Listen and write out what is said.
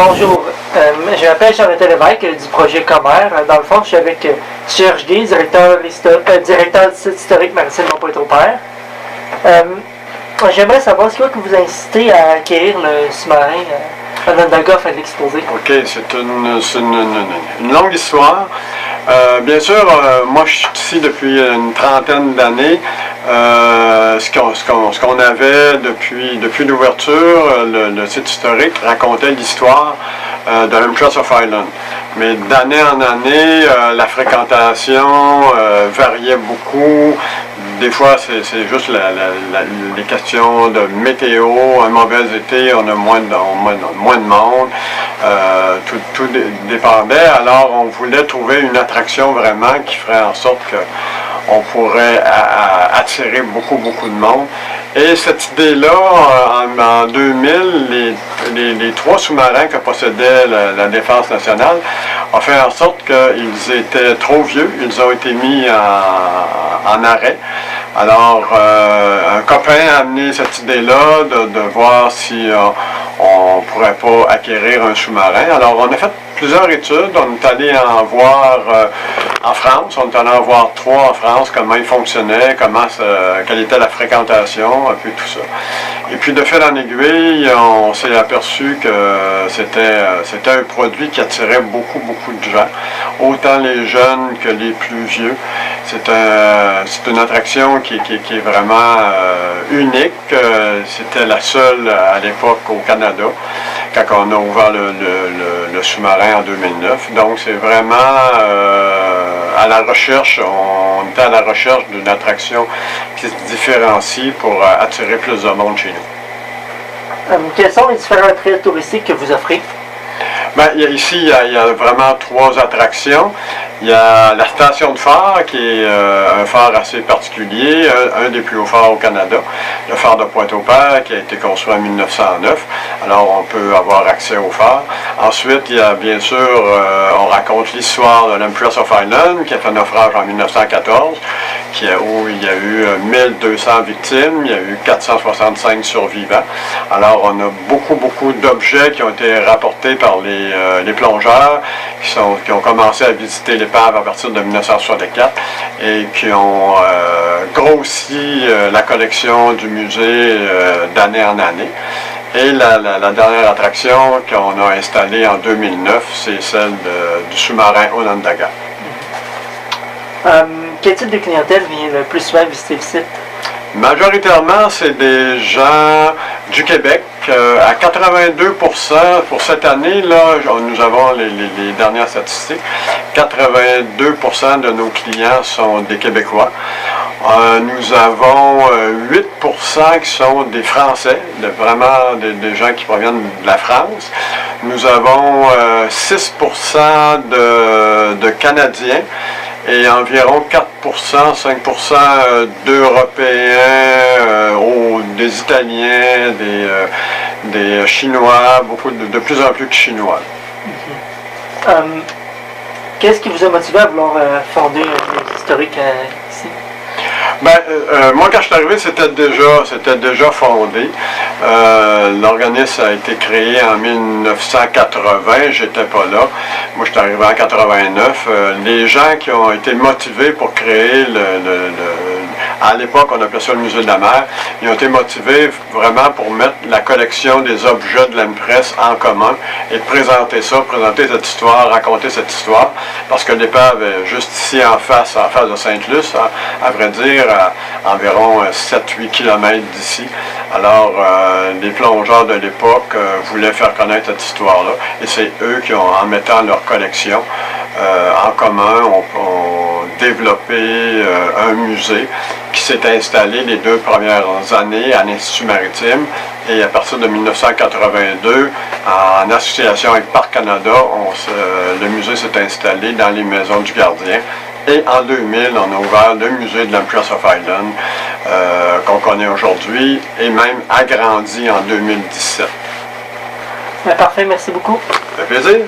Bonjour, je m'appelle Jean-Nathan Lévesque du projet Commer. Dans le fond, je suis avec Serge Guy, directeur du site historique maritime de Pointe-au-Père. J'aimerais savoir ce qui vous a incité à acquérir le sous-marin Onondaga afin de l'exposer. OK, c'est une longue histoire. Bien sûr, moi je suis ici depuis une trentaine d'années. Ce qu'on avait depuis l'ouverture, le site historique racontait l'histoire de l'Empress of Ireland. Mais d'année en année, la fréquentation variait beaucoup. Des fois, c'est juste les questions de météo. Un mauvais été, on a moins de monde. Tout dépendait. Alors, on voulait trouver une attraction vraiment qui ferait en sorte qu'on pourrait attirer beaucoup de monde. Et cette idée-là, en 2000, les trois sous-marins que possédait la Défense nationale ont fait en sorte qu'ils étaient trop vieux. Ils ont été mis en arrêt. Alors, un copain a amené cette idée-là de voir si on ne pourrait pas acquérir un sous-marin. Alors, on a fait plusieurs études. On est allé en voir en France. On est allé en voir trois en France, comment ils fonctionnaient, quelle était la fréquentation, un peu tout ça. Et puis, de fil en aiguille, on s'est aperçu que c'était un produit qui attirait beaucoup de gens, autant les jeunes que les plus vieux. C'est une attraction qui est vraiment unique. C'était la seule à l'époque au Canada, quand on a ouvert le sous-marin en 2009. Donc c'est vraiment à la recherche, on était à la recherche d'une attraction qui se différencie pour attirer plus de monde chez nous. Quels sont les différents attraits touristiques que vous offrez? Bien, ici, il y a vraiment trois attractions. Il y a la station de phare, qui est un phare assez particulier, un des plus hauts phares au Canada. Le phare de Pointe-au-Père, qui a été construit en 1909. Alors, on peut avoir accès au phare. Ensuite, il y a bien sûr, on raconte l'histoire de l'Empress of Ireland, qui a fait un naufrage en 1914, où il y a eu 1200 victimes, il y a eu 465 survivants. Alors, on a beaucoup d'objets qui ont été rapportés par les plongeurs qui ont commencé à visiter l'épave à partir de 1964 et qui ont grossi la collection du musée d'année en année. Et la dernière attraction qu'on a installée en 2009, c'est celle du sous-marin Onondaga. Quel type de clientèle vient le plus souvent visiter le site? Majoritairement, c'est des gens du Québec. À 82% pour cette année, là, nous avons les dernières statistiques. 82% de nos clients sont des Québécois. Nous avons 8% qui sont des Français, vraiment des gens qui proviennent de la France. Nous avons 6% de Canadiens. Et environ 4%, 5% d'Européens, des Italiens, des Chinois, de plus en plus de Chinois. Qu'est-ce qui vous a motivé à vouloir fonder un musée historique ici? Moi, quand je suis arrivé, c'était déjà fondé. L'organisme a été créé en 1980, j'étais pas là. Moi, je suis arrivé en 89. Les gens qui ont été motivés pour créer à l'époque, on appelait ça le musée de la mer, ils ont été motivés vraiment pour mettre la collection des objets de l'Empress en commun et présenter cette histoire, raconter cette histoire, parce que l'épave est juste ici en face de Sainte-Luce, à vrai dire, à environ 7-8 km d'ici. Alors, les plongeurs de l'époque voulaient faire connaître cette histoire-là, et c'est eux qui ont, en mettant leur collection en commun, ont développé un musée qui s'est installé les 2 premières années à l'Institut maritime, et à partir de 1982, en association avec Parc Canada, le musée s'est installé dans les maisons du gardien. Et en 2000, on a ouvert le musée de l'Empress of Ireland, qu'on connaît aujourd'hui, et même agrandi en 2017. Parfait, merci beaucoup. Ça fait plaisir.